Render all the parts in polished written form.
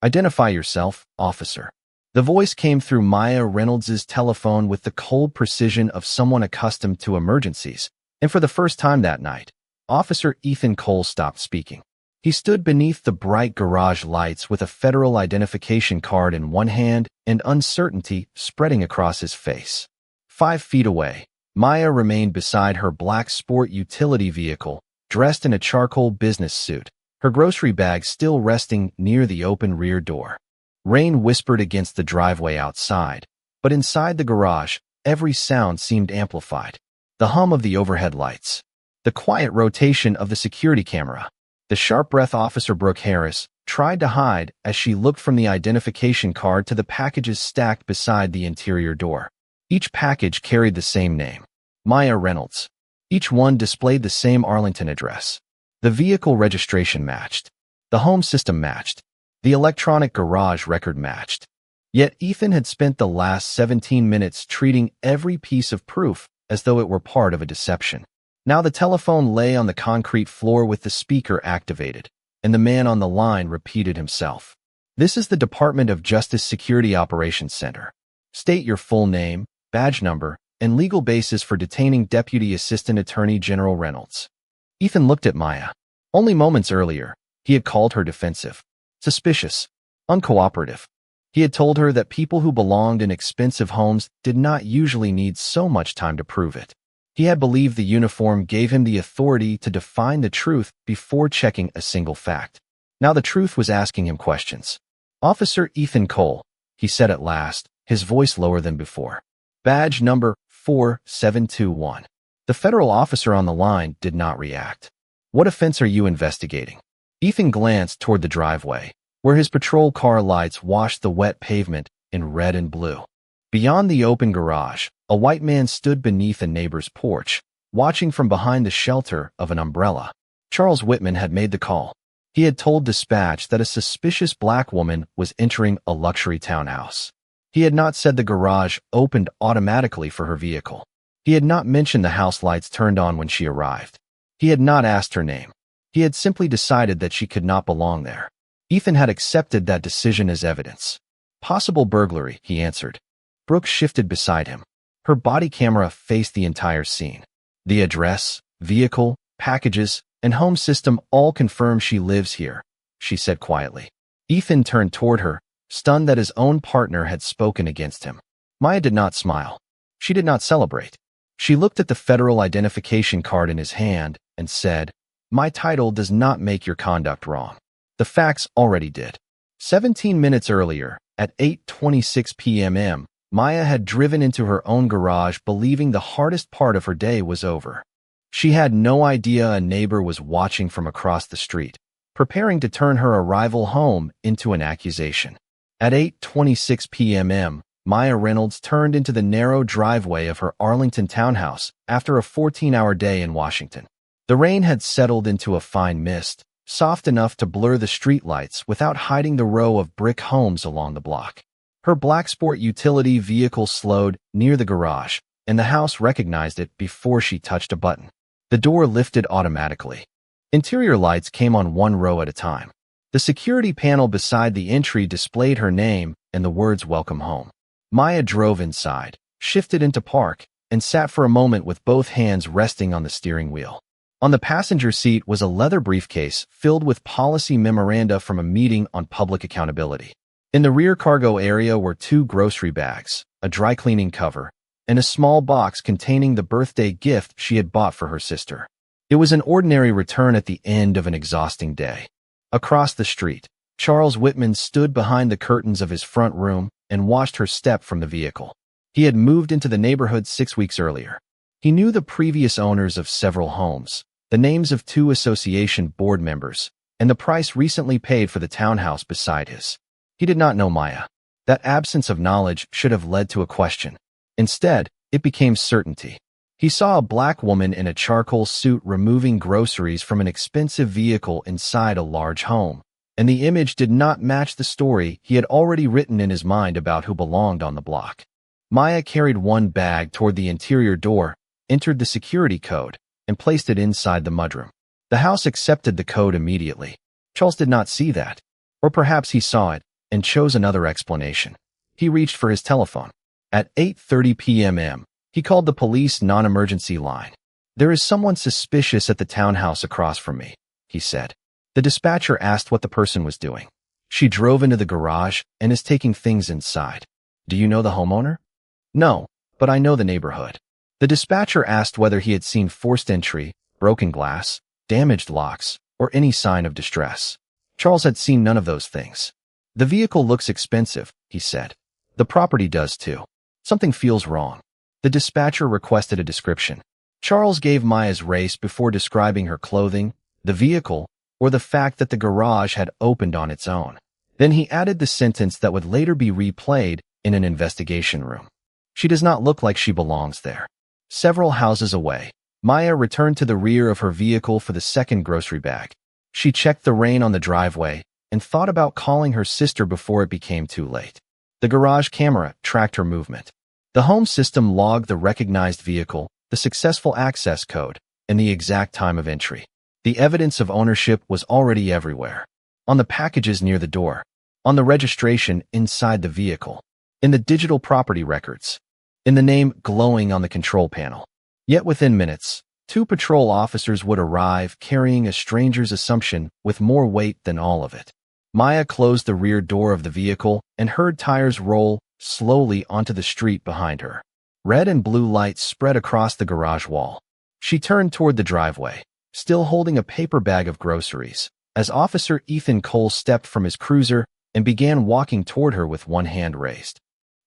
Identify yourself, officer. The voice came through Maya Reynolds's telephone with the cold precision of someone accustomed to emergencies, and for the first time that night, Officer Ethan Cole stopped speaking. He stood beneath the bright garage lights with a federal identification card in one hand and uncertainty spreading across his face. 5 feet away, Maya remained beside her black sport utility vehicle, dressed in a charcoal business suit, her grocery bag still resting near the open rear door. Rain whispered against the driveway outside, but inside the garage, every sound seemed amplified. The hum of the overhead lights, the quiet rotation of the security camera. The sharp-breathed Officer Brooke Harris tried to hide as she looked from the identification card to the packages stacked beside the interior door. Each package carried the same name, Maya Reynolds. Each one displayed the same Arlington address. The vehicle registration matched. The home system matched. The electronic garage record matched. Yet Ethan had spent the last 17 minutes treating every piece of proof as though it were part of a deception. Now the telephone lay on the concrete floor with the speaker activated, and the man on the line repeated himself. This is the Department of Justice Security Operations Center. State your full name, badge number, and legal basis for detaining Deputy Assistant Attorney General Reynolds. Ethan looked at Maya. Only moments earlier, he had called her defensive, suspicious, uncooperative. He had told her that people who belonged in expensive homes did not usually need so much time to prove it. He had believed the uniform gave him the authority to define the truth before checking a single fact. Now the truth was asking him questions. Officer Ethan Cole, he said at last, his voice lower than before. Badge number 4721. The federal officer on the line did not react. What offense are you investigating? Ethan glanced toward the driveway, where his patrol car lights washed the wet pavement in red and blue. Beyond the open garage, a white man stood beneath a neighbor's porch, watching from behind the shelter of an umbrella. Charles Whitman had made the call. He had told dispatch that a suspicious black woman was entering a luxury townhouse. He had not said the garage opened automatically for her vehicle. He had not mentioned the house lights turned on when she arrived. He had not asked her name. He had simply decided that she could not belong there. Ethan had accepted that decision as evidence. Possible burglary, he answered. Brooke shifted beside him. Her body camera faced the entire scene. The address, vehicle, packages, and home system all confirm she lives here, she said quietly. Ethan turned toward her, stunned that his own partner had spoken against him. Maya did not smile. She did not celebrate. She looked at the federal identification card in his hand and said, "My title does not make your conduct wrong. The facts already did." 17 minutes earlier, at 8:26 p.m., Maya had driven into her own garage believing the hardest part of her day was over. She had no idea a neighbor was watching from across the street, preparing to turn her arrival home into an accusation. At 8:26 p.m., Maya Reynolds turned into the narrow driveway of her Arlington townhouse after a 14-hour day in Washington. The rain had settled into a fine mist, soft enough to blur the streetlights without hiding the row of brick homes along the block. Her black sport utility vehicle slowed near the garage, and the house recognized it before she touched a button. The door lifted automatically. Interior lights came on one row at a time. The security panel beside the entry displayed her name and the words "Welcome Home." Maya drove inside, shifted into park, and sat for a moment with both hands resting on the steering wheel. On the passenger seat was a leather briefcase filled with policy memoranda from a meeting on public accountability. In the rear cargo area were 2 grocery bags, a dry cleaning cover, and a small box containing the birthday gift she had bought for her sister. It was an ordinary return at the end of an exhausting day. Across the street, Charles Whitman stood behind the curtains of his front room and watched her step from the vehicle. He had moved into the neighborhood 6 weeks earlier. He knew the previous owners of several homes, the names of 2 association board members, and the price recently paid for the townhouse beside his. He did not know Maya. That absence of knowledge should have led to a question. Instead, it became certainty. He saw a black woman in a charcoal suit removing groceries from an expensive vehicle inside a large home, and the image did not match the story he had already written in his mind about who belonged on the block. Maya carried one bag toward the interior door, entered the security code, and placed it inside the mudroom. The house accepted the code immediately. Charles did not see that. Or perhaps he saw it, and chose another explanation. He reached for his telephone. At 8:30 p.m., he called the police non-emergency line. "There is someone suspicious at the townhouse across from me," he said. The dispatcher asked what the person was doing. "She drove into the garage and is taking things inside." "Do you know the homeowner?" "No, but I know the neighborhood." The dispatcher asked whether he had seen forced entry, broken glass, damaged locks, or any sign of distress. Charles had seen none of those things. "The vehicle looks expensive," he said. "The property does too. Something feels wrong." The dispatcher requested a description. Charles gave Maya's race before describing her clothing, the vehicle, or the fact that the garage had opened on its own. Then he added the sentence that would later be replayed in an investigation room. "She does not look like she belongs there." Several houses away, Maya returned to the rear of her vehicle for the second grocery bag. She checked the rain on the driveway and thought about calling her sister before it became too late. The garage camera tracked her movement. The home system logged the recognized vehicle, the successful access code, and the exact time of entry. The evidence of ownership was already everywhere. On the packages near the door, on the registration inside the vehicle, in the digital property records, in the name glowing on the control panel. Yet within minutes, 2 patrol officers would arrive carrying a stranger's assumption with more weight than all of it. Maya closed the rear door of the vehicle and heard tires roll slowly onto the street behind her. Red and blue lights spread across the garage wall. She turned toward the driveway, still holding a paper bag of groceries, as Officer Ethan Cole stepped from his cruiser and began walking toward her with one hand raised.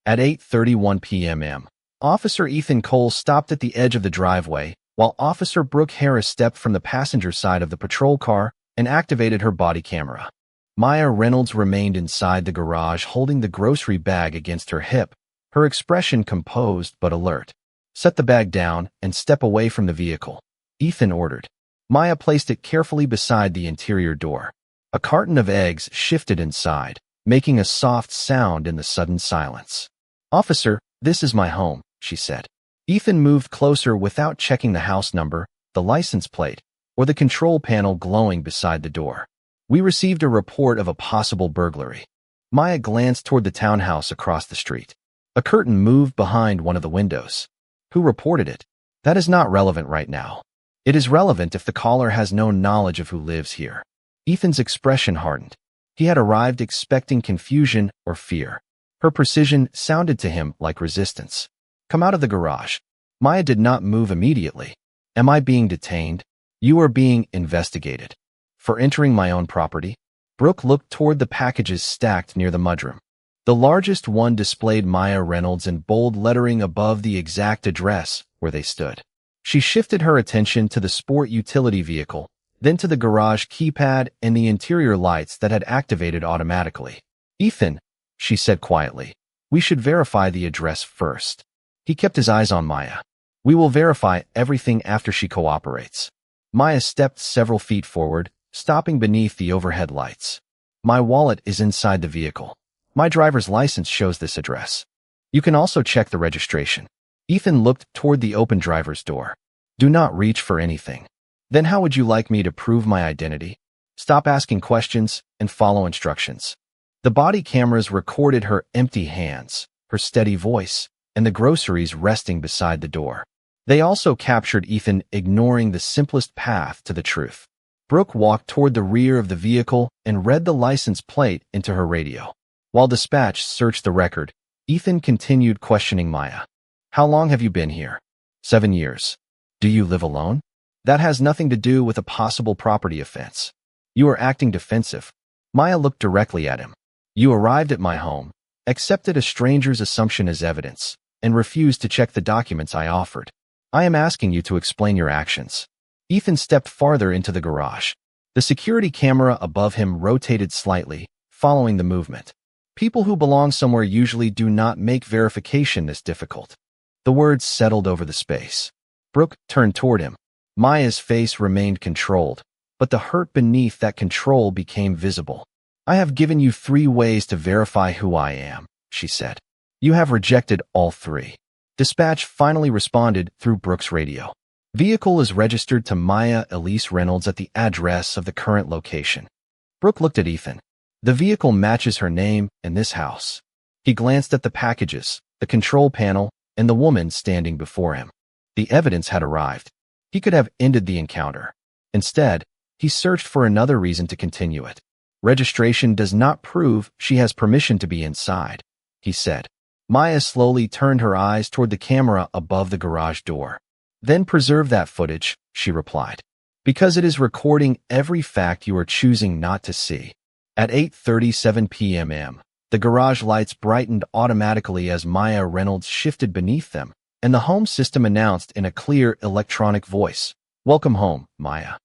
At 8:31 p.m., Officer Ethan Cole stopped at the edge of the driveway, while Officer Brooke Harris stepped from the passenger side of the patrol car and activated her body camera. Maya Reynolds remained inside the garage holding the grocery bag against her hip, her expression composed but alert. "Set the bag down and step away from the vehicle," Ethan ordered. Maya placed it carefully beside the interior door. A carton of eggs shifted inside, making a soft sound in the sudden silence. "Officer, this is my home," she said. Ethan moved closer without checking the house number, the license plate, or the control panel glowing beside the door. "We received a report of a possible burglary." Maya glanced toward the townhouse across the street. A curtain moved behind one of the windows. "Who reported it?" "That is not relevant right now. It is relevant if the caller has no knowledge of who lives here." Ethan's expression hardened. He had arrived expecting confusion or fear. Her precision sounded to him like resistance. "Come out of the garage." Maya did not move immediately. "Am I being detained?" "You are being investigated." "For entering my own property?" Brooke looked toward the packages stacked near the mudroom. The largest one displayed Maya Reynolds in bold lettering above the exact address where they stood. She shifted her attention to the sport utility vehicle, then to the garage keypad and the interior lights that had activated automatically. "Ethan," she said quietly, "we should verify the address first." He kept his eyes on Maya. "We will verify everything after she cooperates." Maya stepped several feet forward, stopping beneath the overhead lights. "My wallet is inside the vehicle. My driver's license shows this address. You can also check the registration." Ethan looked toward the open driver's door. "Do not reach for anything." "Then how would you like me to prove my identity?" "Stop asking questions and follow instructions." The body cameras recorded her empty hands, her steady voice, and the groceries resting beside the door. They also captured Ethan ignoring the simplest path to the truth. Brooke walked toward the rear of the vehicle and read the license plate into her radio. While dispatch searched the record, Ethan continued questioning Maya. "How long have you been here?" 7 years. "Do you live alone?" "That has nothing to do with a possible property offense." "You are acting defensive." Maya looked directly at him. "You arrived at my home, accepted a stranger's assumption as evidence, and refused to check the documents I offered. I am asking you to explain your actions." Ethan stepped farther into the garage. The security camera above him rotated slightly, following the movement. People who belong somewhere usually do not make verification this difficult. The words settled over the space. Brooke turned toward him. Maya's face remained controlled, but the hurt beneath that control became visible. "I have given you 3 ways to verify who I am," she said. "You have rejected all 3. Dispatch finally responded through Brooke's radio. "Vehicle is registered to Maya Elise Reynolds at the address of the current location." Brooke looked at Ethan. The vehicle matches her name and this house. He glanced at the packages, the control panel, and the woman standing before him. The evidence had arrived. He could have ended the encounter. Instead, he searched for another reason to continue it. Registration does not prove she has permission to be inside, he said. Maya slowly turned her eyes toward the camera above the garage door. Then preserve that footage, she replied. Because it is recording every fact you are choosing not to see. At 8:37 p.m., the garage lights brightened automatically as Maya Reynolds shifted beneath them, and the home system announced in a clear electronic voice, "Welcome home, Maya."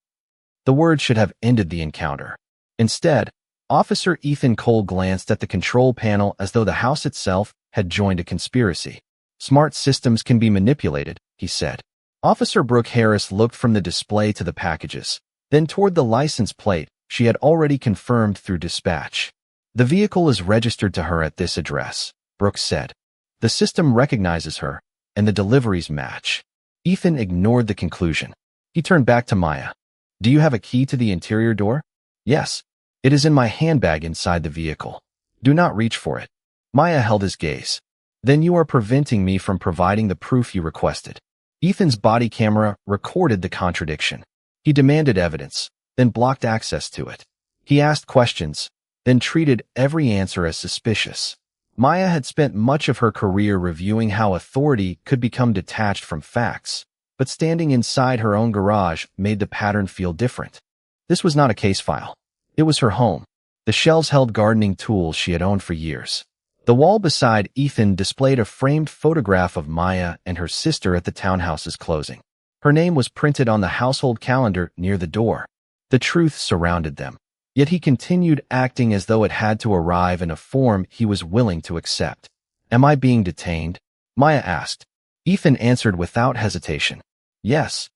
The words should have ended the encounter. Instead, Officer Ethan Cole glanced at the control panel as though the house itself had joined a conspiracy. Smart systems can be manipulated, he said. Officer Brooke Harris looked from the display to the packages, then toward the license plate she had already confirmed through dispatch. The vehicle is registered to her at this address, Brooke said. The system recognizes her, and the deliveries match. Ethan ignored the conclusion. He turned back to Maya. Do you have a key to the interior door? Yes. It is in my handbag inside the vehicle. Do not reach for it. Maya held his gaze. Then you are preventing me from providing the proof you requested. Ethan's body camera recorded the contradiction. He demanded evidence, then blocked access to it. He asked questions, then treated every answer as suspicious. Maya had spent much of her career reviewing how authority could become detached from facts, but standing inside her own garage made the pattern feel different. This was not a case file. It was her home. The shelves held gardening tools she had owned for years. The wall beside Ethan displayed a framed photograph of Maya and her sister at the townhouse's closing. Her name was printed on the household calendar near the door. The truth surrounded them. Yet he continued acting as though it had to arrive in a form he was willing to accept. Am I being detained? Maya asked. Ethan answered without hesitation. Yes.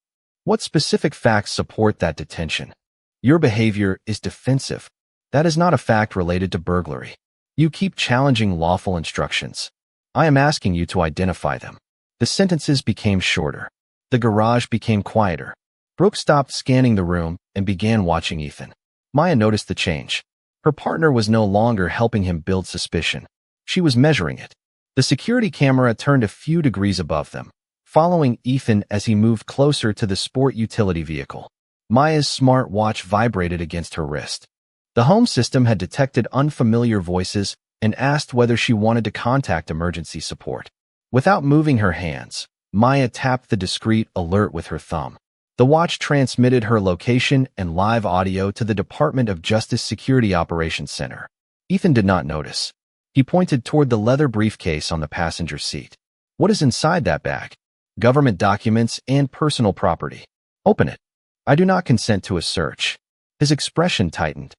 What specific facts support that detention? Your behavior is defensive. That is not a fact related to burglary. You keep challenging lawful instructions. I am asking you to identify them. The sentences became shorter. The garage became quieter. Brooke stopped scanning the room and began watching Ethan. Maya noticed the change. Her partner was no longer helping him build suspicion. She was measuring it. The security camera turned a few degrees above them, following Ethan as he moved closer to the sport utility vehicle. Maya's smart watch vibrated against her wrist. The home system had detected unfamiliar voices and asked whether she wanted to contact emergency support. Without moving her hands, Maya tapped the discreet alert with her thumb. The watch transmitted her location and live audio to the Department of Justice Security Operations Center. Ethan did not notice. He pointed toward the leather briefcase on the passenger seat. What is inside that bag? Government documents and personal property. Open it. I do not consent to a search. His expression tightened.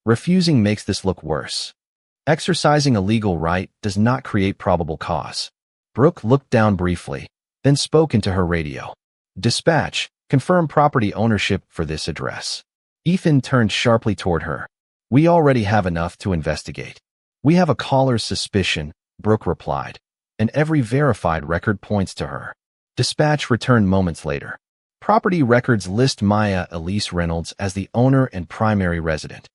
Refusing makes this look worse. Exercising a legal right does not create probable cause. Brooke looked down briefly, then spoke into her radio. Dispatch, confirm property ownership for this address. Ethan turned sharply toward her. We already have enough to investigate. We have a caller's suspicion, Brooke replied, and every verified record points to her. Dispatch returned moments later. Property records list Maya Elise Reynolds as the owner and primary resident.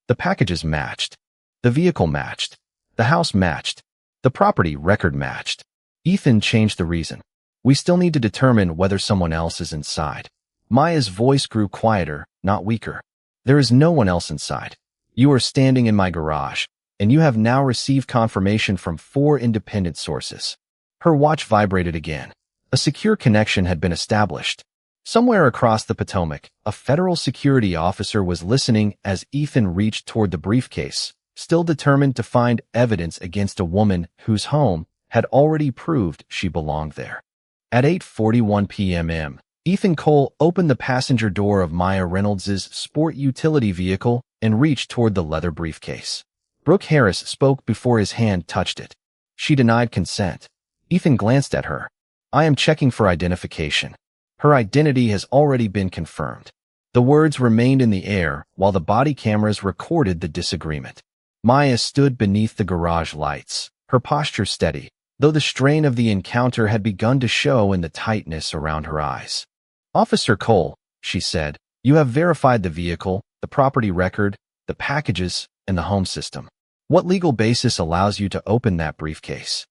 The packages matched. The vehicle matched. The house matched. The property record matched. Ethan changed the reason. We still need to determine whether someone else is inside. Maya's voice grew quieter, not weaker. There is no one else inside. You are standing in my garage, and you have now received confirmation from 4 independent sources. Her watch vibrated again. A secure connection had been established. Somewhere across the Potomac, a federal security officer was listening as Ethan reached toward the briefcase, still determined to find evidence against a woman whose home had already proved she belonged there. At 8:41 p.m., Ethan Cole opened the passenger door of Maya Reynolds' sport utility vehicle and reached toward the leather briefcase. Brooke Harris spoke before his hand touched it. She denied consent. Ethan glanced at her. I am checking for identification. Her identity has already been confirmed. The words remained in the air while the body cameras recorded the disagreement. Maya stood beneath the garage lights, her posture steady, though the strain of the encounter had begun to show in the tightness around her eyes. Officer Cole, she said, you have verified the vehicle, the property record, the packages, and the home system. What legal basis allows you to open that briefcase?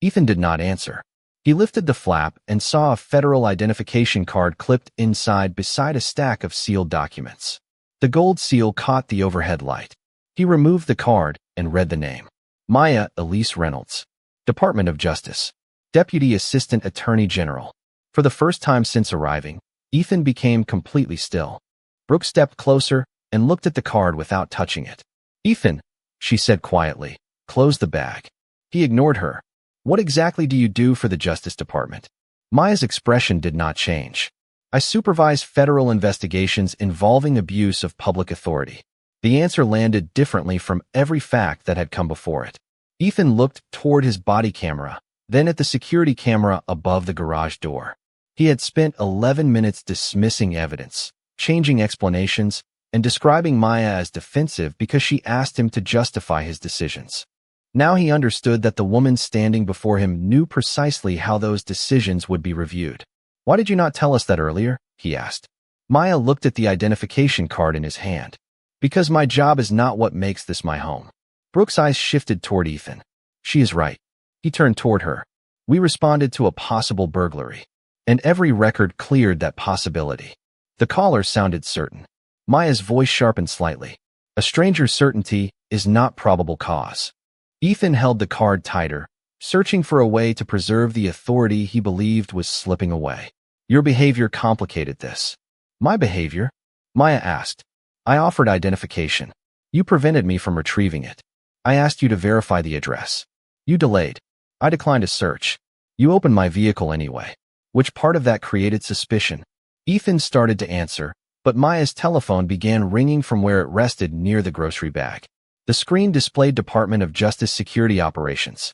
Ethan did not answer. He lifted the flap and saw a federal identification card clipped inside beside a stack of sealed documents. The gold seal caught the overhead light. He removed the card and read the name. Maya Elise Reynolds, Department of Justice, Deputy Assistant Attorney General. For the first time since arriving, Ethan became completely still. Brooke stepped closer and looked at the card without touching it. "Ethan," she said quietly, "close the bag." He ignored her. "What exactly do you do for the Justice Department?" Maya's expression did not change. "I supervise federal investigations involving abuse of public authority." The answer landed differently from every fact that had come before it. Ethan looked toward his body camera, then at the security camera above the garage door. He had spent 11 minutes dismissing evidence, changing explanations, and describing Maya as defensive because she asked him to justify his decisions. Now he understood that the woman standing before him knew precisely how those decisions would be reviewed. "Why did you not tell us that earlier?" he asked. Maya looked at the identification card in his hand. "Because my job is not what makes this my home." Brooke's eyes shifted toward Ethan. "She is right." He turned toward her. "We responded to a possible burglary, and every record cleared that possibility." The caller sounded certain. Maya's voice sharpened slightly. "A stranger's certainty is not probable cause." Ethan held the card tighter, searching for a way to preserve the authority he believed was slipping away. "Your behavior complicated this." "My behavior?" Maya asked. "I offered identification. You prevented me from retrieving it. I asked you to verify the address. You delayed. I declined a search. You opened my vehicle anyway. Which part of that created suspicion?" Ethan started to answer, but Maya's telephone began ringing from where it rested near the grocery bag. The screen displayed Department of Justice Security Operations.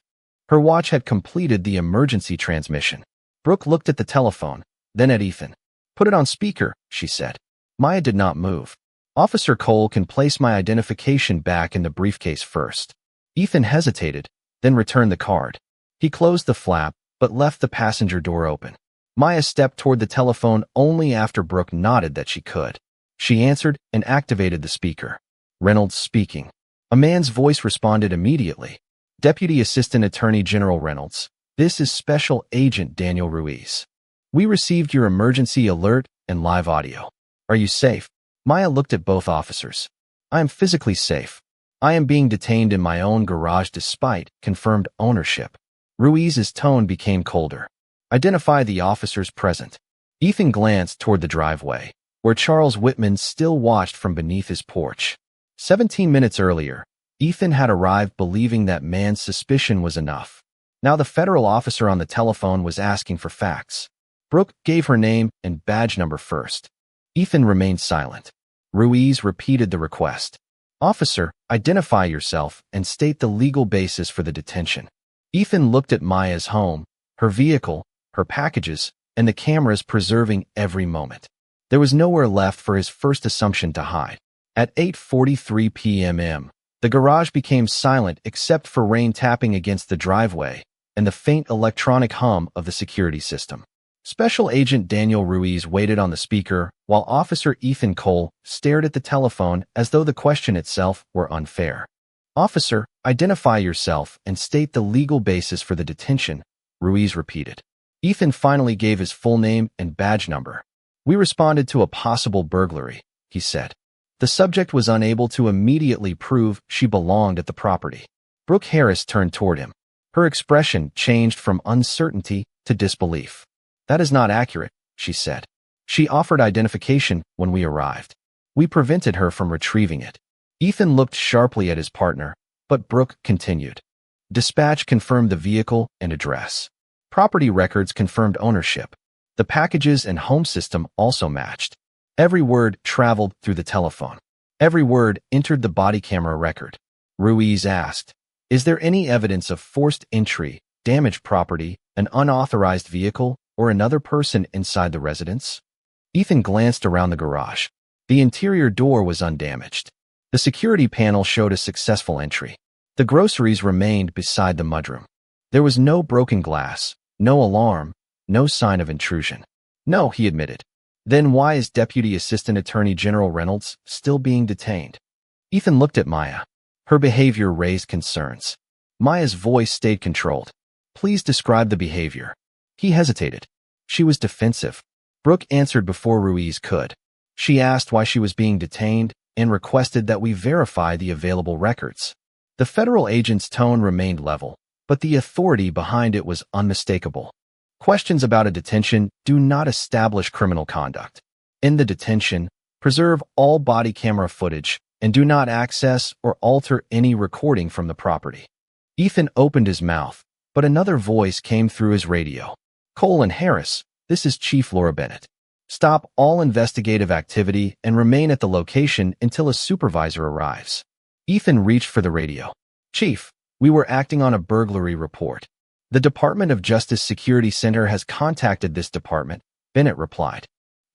Her watch had completed the emergency transmission. Brooke looked at the telephone, then at Ethan. "Put it on speaker," she said. Maya did not move. "Officer Cole can place my identification back in the briefcase first." Ethan hesitated, then returned the card. He closed the flap, but left the passenger door open. Maya stepped toward the telephone only after Brooke nodded that she could. She answered and activated the speaker. "Reynolds speaking." A man's voice responded immediately. "Deputy Assistant Attorney General Reynolds, this is Special Agent Daniel Ruiz. We received your emergency alert and live audio. Are you safe?" Maya looked at both officers. "I am physically safe. I am being detained in my own garage despite confirmed ownership." Ruiz's tone became colder. "Identify the officers present." Ethan glanced toward the driveway, where Charles Whitman still watched from beneath his porch. 17 minutes earlier, Ethan had arrived believing that man's suspicion was enough. Now the federal officer on the telephone was asking for facts. Brooke gave her name and badge number first. Ethan remained silent. Ruiz repeated the request. "Officer, identify yourself and state the legal basis for the detention." Ethan looked at Maya's home, her vehicle, her packages, and the cameras preserving every moment. There was nowhere left for his first assumption to hide. At 8:43 p.m., the garage became silent except for rain tapping against the driveway and the faint electronic hum of the security system. Special Agent Daniel Ruiz waited on the speaker while Officer Ethan Cole stared at the telephone as though the question itself were unfair. "Officer, identify yourself and state the legal basis for the detention," Ruiz repeated. Ethan finally gave his full name and badge number. "We responded to a possible burglary," he said. The subject was unable to immediately prove she belonged at the property. Brooke Harris turned toward him. Her expression changed from uncertainty to disbelief. "That is not accurate," she said. "She offered identification when we arrived. We prevented her from retrieving it." Ethan looked sharply at his partner, but Brooke continued. "Dispatch confirmed the vehicle and address. Property records confirmed ownership. The packages and home system also matched. Every word traveled through the telephone. Every word entered the body camera record." Ruiz asked, "Is there any evidence of forced entry, damaged property, an unauthorized vehicle, or another person inside the residence?" Ethan glanced around the garage. The interior door was undamaged. The security panel showed a successful entry. The groceries remained beside the mudroom. There was no broken glass, no alarm, no sign of intrusion. "No," he admitted. "Then why is Deputy Assistant Attorney General Reynolds still being detained?" Ethan looked at Maya. Her behavior raised concerns. Maya's voice stayed controlled. Please describe the behavior. He hesitated. She was defensive. Brooke answered before Ruiz could. She asked why she was being detained and requested that we verify the available records. The federal agent's tone remained level, but the authority behind it was unmistakable. Questions about a detention do not establish criminal conduct. In the detention, preserve all body camera footage and do not access or alter any recording from the property. Ethan opened his mouth, but another voice came through his radio. Cole and Harris, this is Chief Laura Bennett. Stop all investigative activity and remain at the location until a supervisor arrives. Ethan reached for the radio. Chief, we were acting on a burglary report. The Department of Justice Security Center has contacted this department, Bennett replied.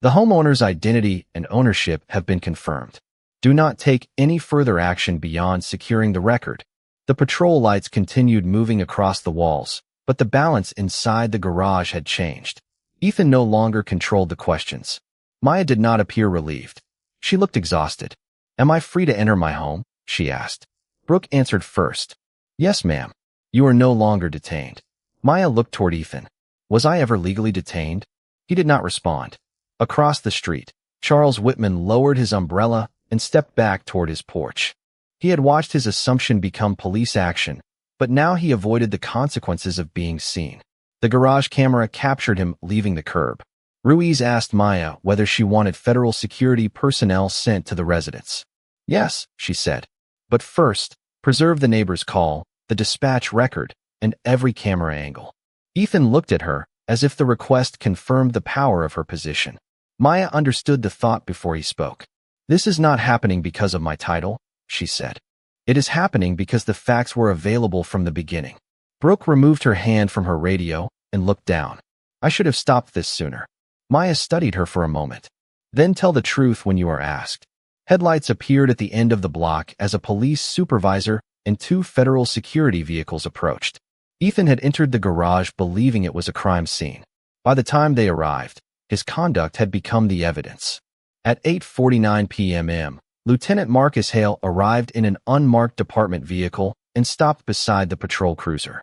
The homeowner's identity and ownership have been confirmed. Do not take any further action beyond securing the record. The patrol lights continued moving across the walls, but the balance inside the garage had changed. Ethan no longer controlled the questions. Maya did not appear relieved. She looked exhausted. Am I free to enter my home? She asked. Brooke answered first. Yes, ma'am. You are no longer detained. Maya looked toward Ethan. Was I ever legally detained? He did not respond. Across the street, Charles Whitman lowered his umbrella and stepped back toward his porch. He had watched his assumption become police action, but now he avoided the consequences of being seen. The garage camera captured him leaving the curb. Ruiz asked Maya whether she wanted federal security personnel sent to the residence. Yes, she said. But first, preserve the neighbor's call, the dispatch record, and every camera angle. Ethan looked at her, as if the request confirmed the power of her position. Maya understood the thought before he spoke. This is not happening because of my title, she said. It is happening because the facts were available from the beginning. Brooke removed her hand from her radio and looked down. I should have stopped this sooner. Maya studied her for a moment. Then tell the truth when you are asked. Headlights appeared at the end of the block as a police supervisor and two federal security vehicles approached. Ethan had entered the garage believing it was a crime scene. By the time they arrived, his conduct had become the evidence. At 8:49 p.m., Lieutenant Marcus Hale arrived in an unmarked department vehicle and stopped beside the patrol cruiser.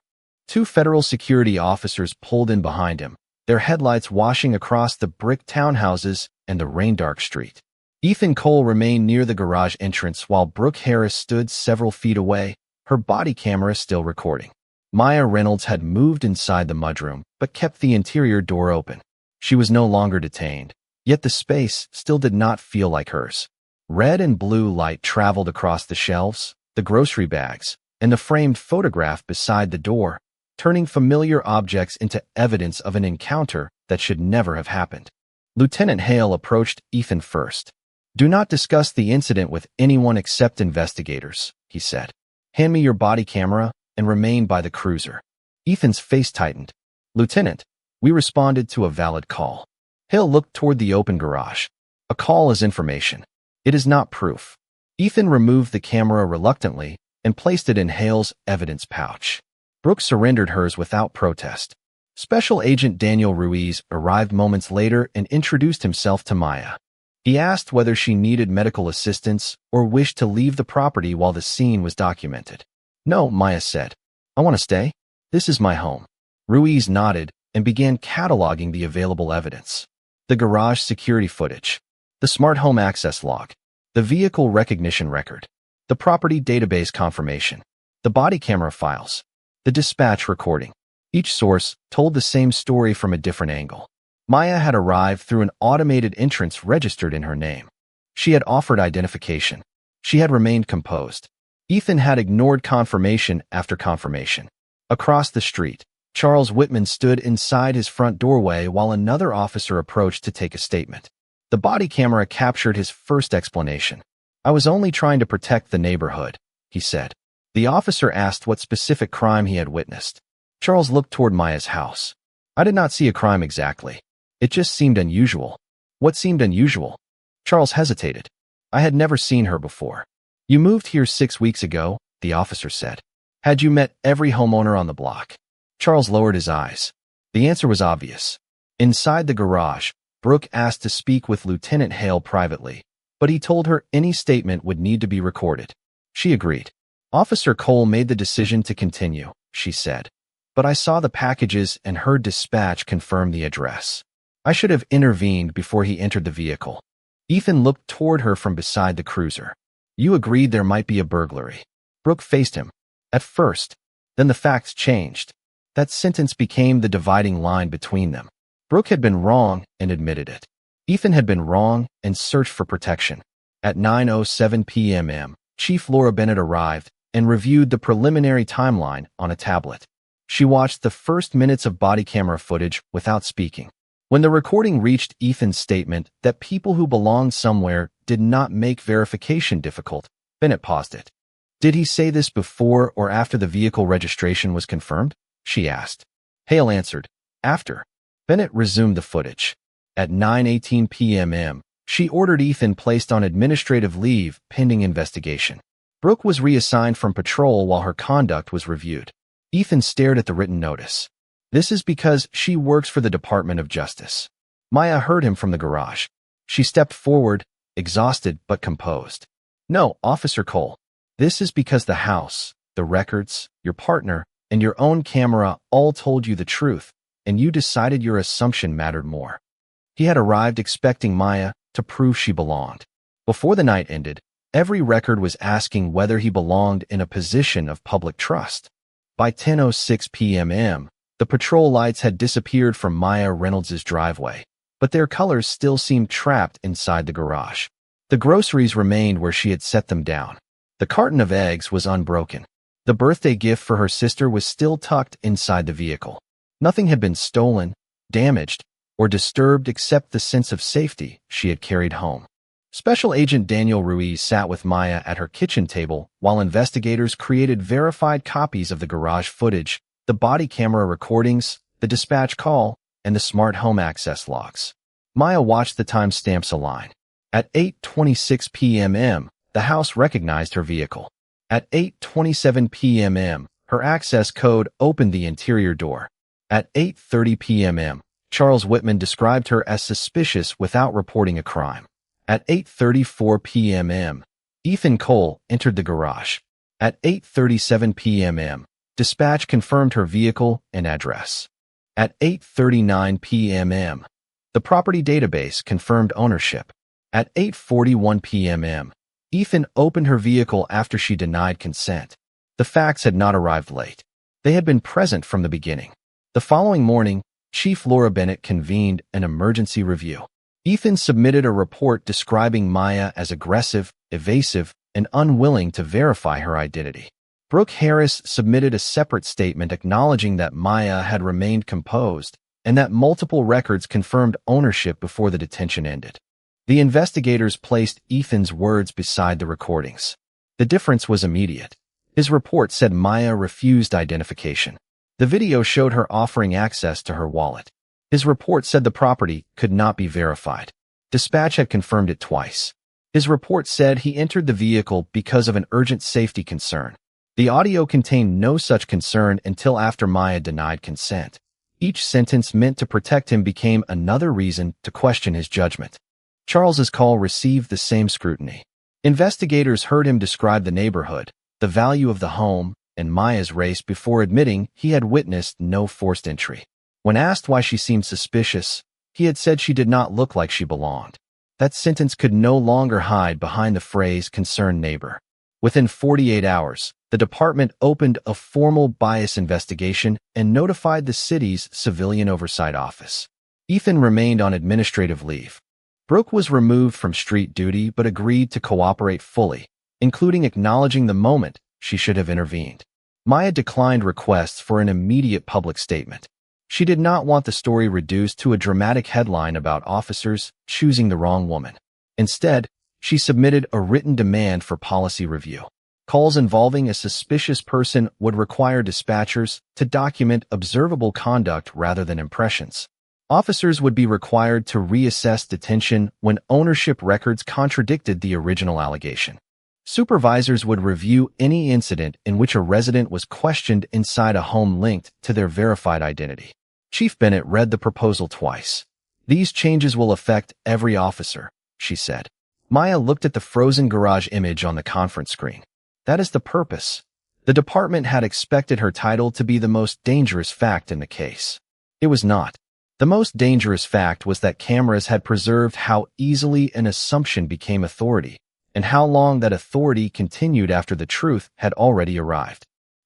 Two federal security officers pulled in behind him, their headlights washing across the brick townhouses and the rain-dark street. Ethan Cole remained near the garage entrance while Brooke Harris stood several feet away, her body camera still recording. Maya Reynolds had moved inside the mudroom, but kept the interior door open. She was no longer detained, yet the space still did not feel like hers. Red and blue light traveled across the shelves, the grocery bags, and the framed photograph beside the door, turning familiar objects into evidence of an encounter that should never have happened. Lieutenant Hale approached Ethan first. Do not discuss the incident with anyone except investigators, he said. Hand me your body camera and remain by the cruiser. Ethan's face tightened. Lieutenant, we responded to a valid call. Hale looked toward the open garage. A call is information. It is not proof. Ethan removed the camera reluctantly and placed it in Hale's evidence pouch. Brooke surrendered hers without protest. Special Agent Daniel Ruiz arrived moments later and introduced himself to Maya. He asked whether she needed medical assistance or wished to leave the property while the scene was documented. No, Maya said. I want to stay. This is my home. Ruiz nodded and began cataloging the available evidence. The garage security footage, the smart home access log, the vehicle recognition record, the property database confirmation, the body camera files, the dispatch recording. Each source told the same story from a different angle. Maya had arrived through an automated entrance registered in her name. She had offered identification. She had remained composed. Ethan had ignored confirmation after confirmation. Across the street, Charles Whitman stood inside his front doorway while another officer approached to take a statement. The body camera captured his first explanation. I was only trying to protect the neighborhood, he said. The officer asked what specific crime he had witnessed. Charles looked toward Maya's house. I did not see a crime exactly. It just seemed unusual. What seemed unusual? Charles hesitated. I had never seen her before. You moved here 6 weeks ago, the officer said. Had you met every homeowner on the block? Charles lowered his eyes. The answer was obvious. Inside the garage, Brooke asked to speak with Lieutenant Hale privately, but he told her any statement would need to be recorded. She agreed. Officer Cole made the decision to continue, she said. But I saw the packages and heard dispatch confirm the address. I should have intervened before he entered the vehicle. Ethan looked toward her from beside the cruiser. You agreed there might be a burglary. Brooke faced him. At first. Then the facts changed. That sentence became the dividing line between them. Brooke had been wrong and admitted it. Ethan had been wrong and searched for protection. At 9:07 p.m., Chief Laura Bennett arrived and reviewed the preliminary timeline on a tablet. She watched the first minutes of body camera footage without speaking. When the recording reached Ethan's statement that people who belonged somewhere did not make verification difficult, Bennett paused it. Did he say this before or after the vehicle registration was confirmed? She asked. Hale answered, after. Bennett resumed the footage. At 9:18 p.m., she ordered Ethan placed on administrative leave pending investigation. Brooke was reassigned from patrol while her conduct was reviewed. Ethan stared at the written notice. This is because she works for the Department of Justice. Maya heard him from the garage. She stepped forward, exhausted but composed. No, Officer Cole. This is because the house, the records, your partner, and your own camera all told you the truth, and you decided your assumption mattered more. He had arrived expecting Maya to prove she belonged. Before the night ended, every record was asking whether he belonged in a position of public trust. By 10:06 p.m., the patrol lights had disappeared from Maya Reynolds' driveway, but their colors still seemed trapped inside the garage. The groceries remained where she had set them down. The carton of eggs was unbroken. The birthday gift for her sister was still tucked inside the vehicle. Nothing had been stolen, damaged, or disturbed except the sense of safety she had carried home. Special Agent Daniel Ruiz sat with Maya at her kitchen table while investigators created verified copies of the garage footage, the body camera recordings, the dispatch call, and the smart home access logs. Maya watched the timestamps align. At 8:26 p.m., the house recognized her vehicle. At 8:27 p.m., her access code opened the interior door. At 8:30 p.m., Charles Whitman described her as suspicious without reporting a crime. At 8:34 p.m., Ethan Cole entered the garage. At 8:37 p.m., dispatch confirmed her vehicle and address. At 8:39 p.m., the property database confirmed ownership. At 8:41 p.m., Ethan opened her vehicle after she denied consent. The facts had not arrived late. They had been present from the beginning. The following morning, Chief Laura Bennett convened an emergency review. Ethan submitted a report describing Maya as aggressive, evasive, and unwilling to verify her identity. Brooke Harris submitted a separate statement acknowledging that Maya had remained composed and that multiple records confirmed ownership before the detention ended. The investigators placed Ethan's words beside the recordings. The difference was immediate. His report said Maya refused identification. The video showed her offering access to her wallet. His report said the property could not be verified. Dispatch had confirmed it twice. His report said he entered the vehicle because of an urgent safety concern. The audio contained no such concern until after Maya denied consent. Each sentence meant to protect him became another reason to question his judgment. Charles's call received the same scrutiny. Investigators heard him describe the neighborhood, the value of the home, and Maya's race before admitting he had witnessed no forced entry. When asked why she seemed suspicious, he had said she did not look like she belonged. That sentence could no longer hide behind the phrase concerned neighbor. Within 48 hours, the department opened a formal bias investigation and notified the city's Civilian Oversight Office. Ethan remained on administrative leave. Brooke was removed from street duty but agreed to cooperate fully, including acknowledging the moment she should have intervened. Maya declined requests for an immediate public statement. She did not want the story reduced to a dramatic headline about officers choosing the wrong woman. Instead, she submitted a written demand for policy review. Calls involving a suspicious person would require dispatchers to document observable conduct rather than impressions. Officers would be required to reassess detention when ownership records contradicted the original allegation. Supervisors would review any incident in which a resident was questioned inside a home linked to their verified identity. Chief Bennett read the proposal twice. These changes will affect every officer, she said. Maya looked at the frozen garage image on the conference screen. That is the purpose. The department had expected her title to be the most dangerous fact in the case. It was not. The most dangerous fact was that cameras had preserved how easily an assumption became authority, and how long that authority continued after the truth had already arrived.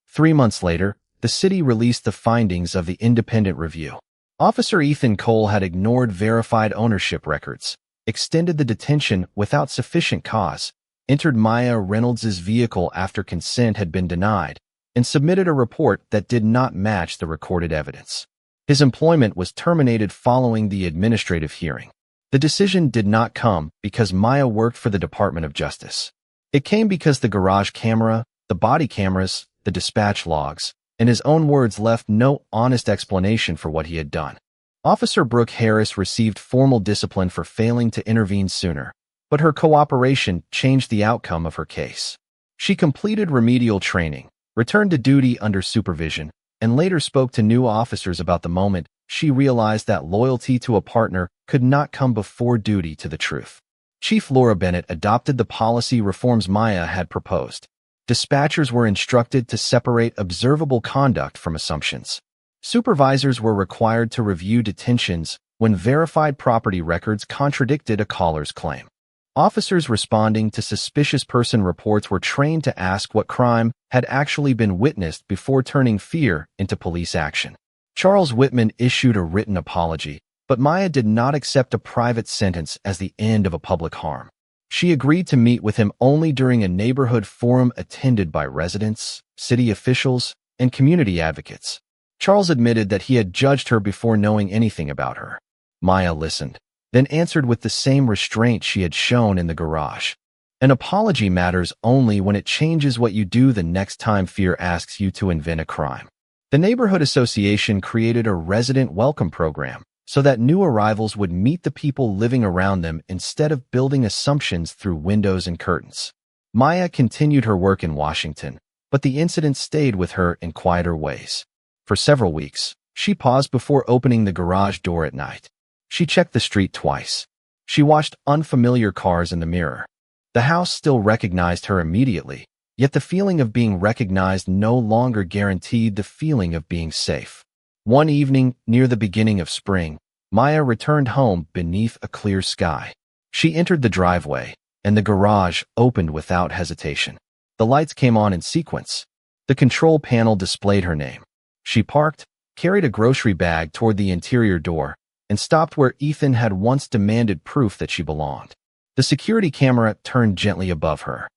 3 months later, the city released the findings of the independent review. Officer Ethan Cole had ignored verified ownership records, extended the detention without sufficient cause, entered Maya Reynolds' vehicle after consent had been denied, and submitted a report that did not match the recorded evidence. His employment was terminated following the administrative hearing. The decision did not come because Maya worked for the Department of Justice. It came because the garage camera, the body cameras, the dispatch logs, and his own words left no honest explanation for what he had done. Officer Brooke Harris received formal discipline for failing to intervene sooner, but her cooperation changed the outcome of her case. She completed remedial training, returned to duty under supervision, and later spoke to new officers about the moment she realized that loyalty to a partner could not come before duty to the truth. Chief Laura Bennett adopted the policy reforms Maya had proposed. Dispatchers were instructed to separate observable conduct from assumptions. Supervisors were required to review detentions when verified property records contradicted a caller's claim. Officers responding to suspicious person reports were trained to ask what crime had actually been witnessed before turning fear into police action. Charles Whitman issued a written apology, but Maya did not accept a private sentence as the end of a public harm. She agreed to meet with him only during a neighborhood forum attended by residents, city officials, and community advocates. Charles admitted that he had judged her before knowing anything about her. Maya listened, then answered with the same restraint she had shown in the garage. An apology matters only when it changes what you do the next time fear asks you to invent a crime. The neighborhood association created a resident welcome program so that new arrivals would meet the people living around them instead of building assumptions through windows and curtains. Maya continued her work in Washington, but the incident stayed with her in quieter ways. For several weeks, she paused before opening the garage door at night. She checked the street twice. She watched unfamiliar cars in the mirror. The house still recognized her immediately, yet the feeling of being recognized no longer guaranteed the feeling of being safe. One evening, near the beginning of spring, Maya returned home beneath a clear sky. She entered the driveway, and the garage opened without hesitation. The lights came on in sequence. The control panel displayed her name. She parked, carried a grocery bag toward the interior door, and stopped where Ethan had once demanded proof that she belonged. The security camera turned gently above her.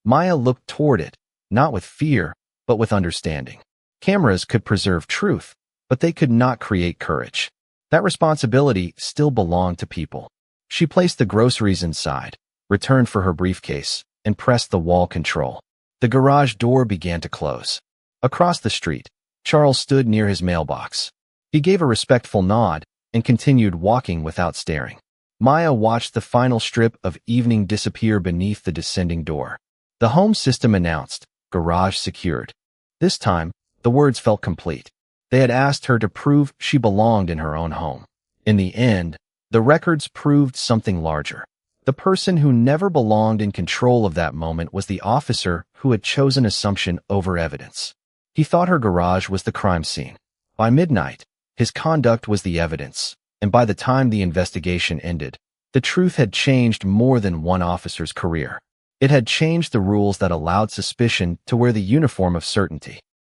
Maya looked toward it, not with fear, but with understanding. Cameras could preserve truth, but they could not create courage. That responsibility still belonged to people. She placed the groceries inside, returned for her briefcase, and pressed the wall control. The garage door began to close. Across the street, Charles stood near his mailbox. He gave a respectful nod and continued walking without staring. Maya watched the final strip of evening disappear beneath the descending door. The home system announced, "Garage secured." This time, the words felt complete. They had asked her to prove she belonged in her own home. In the end, the records proved something larger. The person who never belonged in control of that moment was the officer who had chosen assumption over evidence. He thought her garage was the crime scene. By midnight, his conduct was the evidence, and by the time the investigation ended, the truth had changed more than one officer's career. It had changed the rules that allowed suspicion to wear the uniform of certainty.